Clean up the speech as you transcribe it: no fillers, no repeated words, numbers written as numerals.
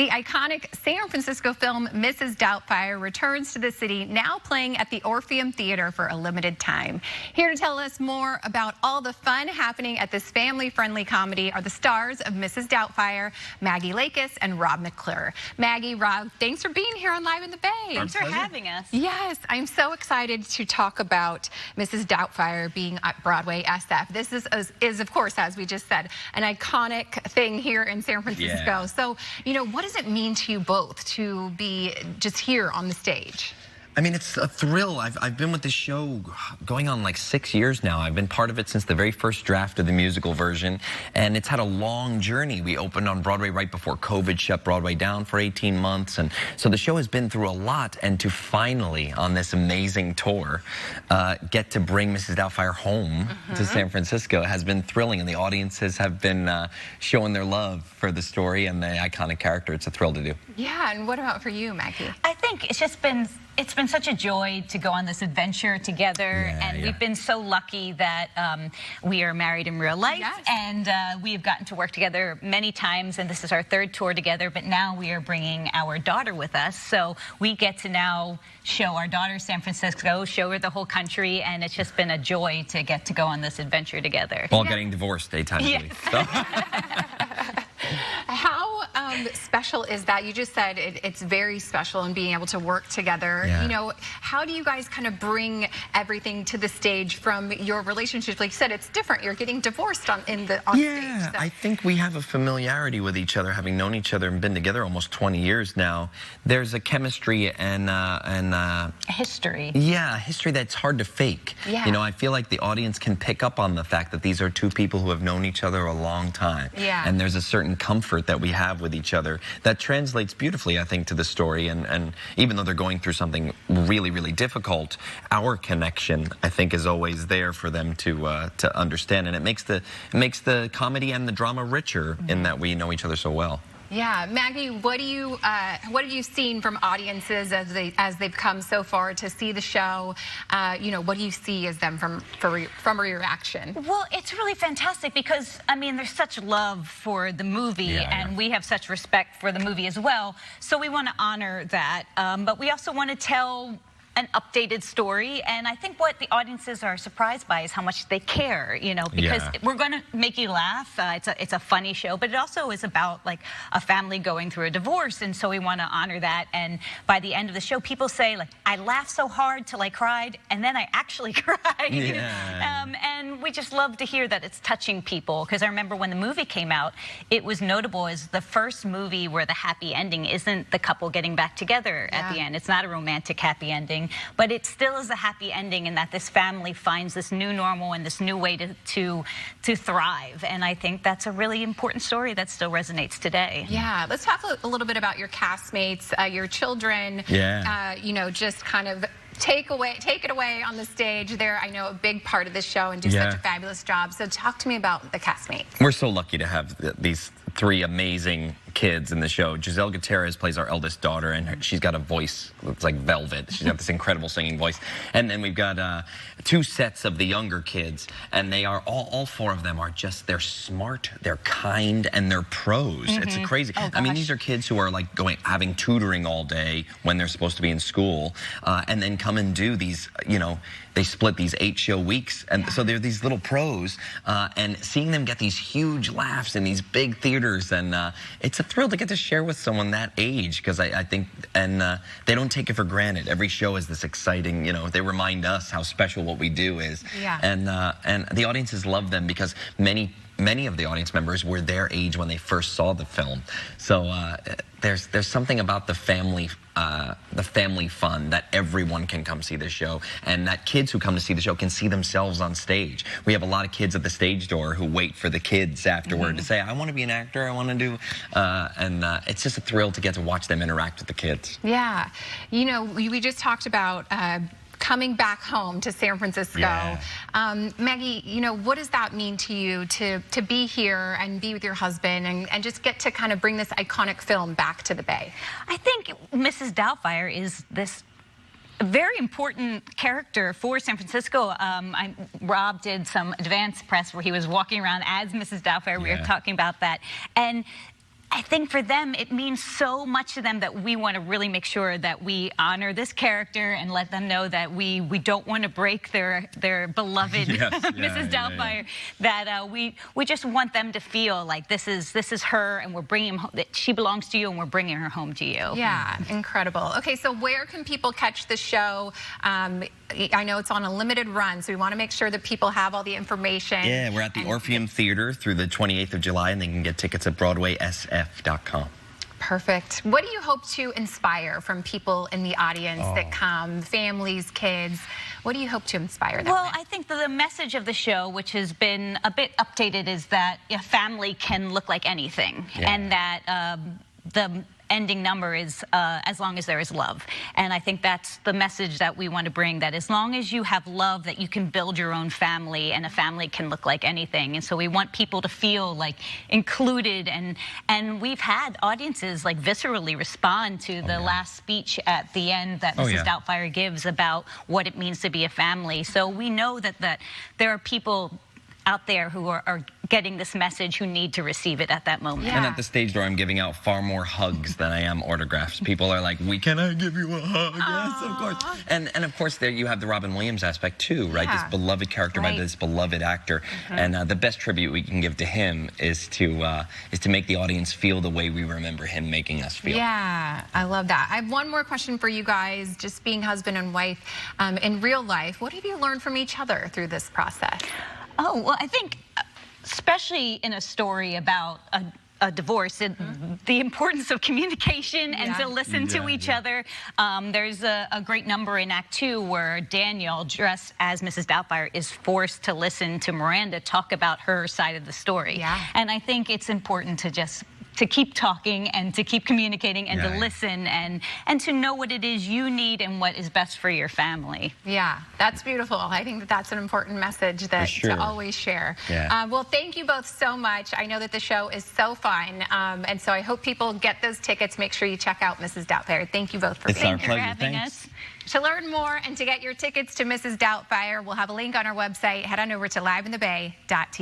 The iconic San Francisco film Mrs. Doubtfire returns to the city, now playing at the Orpheum Theatre for a limited time. Here to tell us more about all the fun happening at this family-friendly comedy are the stars of Mrs. Doubtfire, Maggie Lakis and Rob McClure. Maggie, Rob, thanks for being here on Live in the Bay. Thanks for having us. Yes, I'm so excited to talk about Mrs. Doubtfire being at Broadway SF. This is of course, as we just said, an iconic thing here in San Francisco. Yeah. So, what does it mean to you both to be just here on the stage? I mean, it's a thrill. I've been with this show going on like 6 years now. I've been part of it since the very first draft of the musical version, and it's had a long journey. We opened on Broadway right before COVID shut Broadway down for 18 months, and so the show has been through a lot, and to finally, on this amazing tour, get to bring Mrs. Doubtfire home to San Francisco has been thrilling, and the audiences have been showing their love for the story and the iconic character. It's a thrill to do. Yeah, and what about for you, Maggie? I think it's been such a joy to go on this adventure together, and we've been so lucky that we are married in real life, and we have gotten to work together many times, and this is our third tour together, but now we are bringing our daughter with us, so we get to now show our daughter San Francisco, show her the whole country, and it's just been a joy to get to go on this adventure together. While getting divorced 8 times a week. So. How special is that? You just said it's very special in being able to work together. Yeah. How do you guys kind of bring everything to the stage from your relationship? Like you said, it's different. You're getting divorced on stage. Yeah, so. I think we have a familiarity with each other, having known each other and been together almost 20 years now. There's a chemistry and history. Yeah, history that's hard to fake. Yeah. I feel like the audience can pick up on the fact that these are two people who have known each other a long time. Yeah. And there's a certain comfort that we have with each other that translates beautifully, I think, to the story. And even though they're going through something really, really difficult, our connection, I think, is always there for them to understand. And it makes the comedy and the drama richer in that we know each other so well. Yeah, Maggie, what have you seen from audiences as they've come so far to see the show? What do you see as them from a reaction? Well, it's really fantastic because there's such love for the movie, and we have such respect for the movie as well. So we want to honor that, but we also want to tell an updated story, and I think what the audiences are surprised by is how much they care, because we're going to make you laugh. It's a funny show, but it also is about like a family going through a divorce, and so we want to honor that. And by the end of the show, people say, like, I laughed so hard till I cried, and then I actually cried. And we just love to hear that it's touching people, because I remember when the movie came out, it was notable as the first movie where the happy ending isn't the couple getting back together at the end. It's not a romantic happy ending, but it still is a happy ending in that this family finds this new normal and this new way to thrive. And I think that's a really important story that still resonates today. Yeah, let's talk a little bit about your castmates, your children. Just kind of take it away on the stage. They're, I know, a big part of this show and do such a fabulous job. So talk to me about the castmates. We're so lucky to have these 3 amazing kids in the show. Giselle Gutierrez plays our eldest daughter, and she's got a voice that's like velvet. She's got this incredible singing voice. And then we've got 2 sets of the younger kids, and they are all 4 of them are just, they're smart, they're kind, and they're pros. It's crazy. I mean, these are kids who are like having tutoring all day when they're supposed to be in school, and then come and do these, they split these 8-show weeks, and so they're these little pros, and seeing them get these huge laughs in these big theaters, and it's a thrill to get to share with someone that age, because I think, and they don't take it for granted. Every show is this exciting, they remind us how special what we do is, and the audiences love them because many of the audience members were their age when they first saw the film. So there's something about the family fun that everyone can come see this show, and that kids who come to see the show can see themselves on stage. We have a lot of kids at the stage door who wait for the kids afterward to say, I want to be an actor, I want to do, and it's just a thrill to get to watch them interact with the kids. Yeah, we just talked about coming back home to San Francisco. Maggie, what does that mean to you to be here and be with your husband and just get to kind of bring this iconic film back to the Bay? I think Mrs. Doubtfire is this very important character for San Francisco. Rob did some advance press where he was walking around as Mrs. Doubtfire. We were talking about that. And I think for them, it means so much to them that we want to really make sure that we honor this character and let them know that we don't want to break their beloved Mrs. Doubtfire. That we just want them to feel like this is her, and we're bringing that she belongs to you, and we're bringing her home to you. Yeah, incredible. Okay, so where can people catch the show? I know it's on a limited run, so we want to make sure that people have all the information. Yeah, we're at the Orpheum Theatre through the 28th of July, and they can get tickets at BroadwaySF.com. Perfect. What do you hope to inspire from people in the audience that come, families, kids? What do you hope to inspire them? Well, I think the message of the show, which has been a bit updated, is that a family can look like anything, and that the ending number is as long as there is love. And I think that's the message that we want to bring, that as long as you have love, that you can build your own family, and a family can look like anything. And so we want people to feel like included, and we've had audiences like viscerally respond to the last speech at the end that Mrs. Doubtfire gives about what it means to be a family. So we know that there are people out there who are getting this message, who need to receive it at that moment. And at the stage door, I'm giving out far more hugs than I am autographs. People are like, can I give you a hug? Yes, of course. And of course, there you have the Robin Williams aspect too, right? This beloved character by this beloved actor. And the best tribute we can give to him is to make the audience feel the way we remember him making us feel. Yeah, I love that. I have one more question for you guys, just being husband and wife. In real life, what have you learned from each other through this process? Oh, well, I think especially in a story about a divorce, the importance of communication and to listen to each other. There's a great number in Act 2 where Daniel, dressed as Mrs. Doubtfire, is forced to listen to Miranda talk about her side of the story. And I think it's important to keep talking and to keep communicating and to listen and to know what it is you need and what is best for your family. Yeah, that's beautiful. I think that's an important message that to always share. Well, thank you both so much. I know that the show is so fun, and so I hope people get those tickets. Make sure you check out Mrs. Doubtfire. Thank you both for being here. Having us. To learn more and to get your tickets to Mrs. Doubtfire, we'll have a link on our website. Head on over to liveinthebay.tv.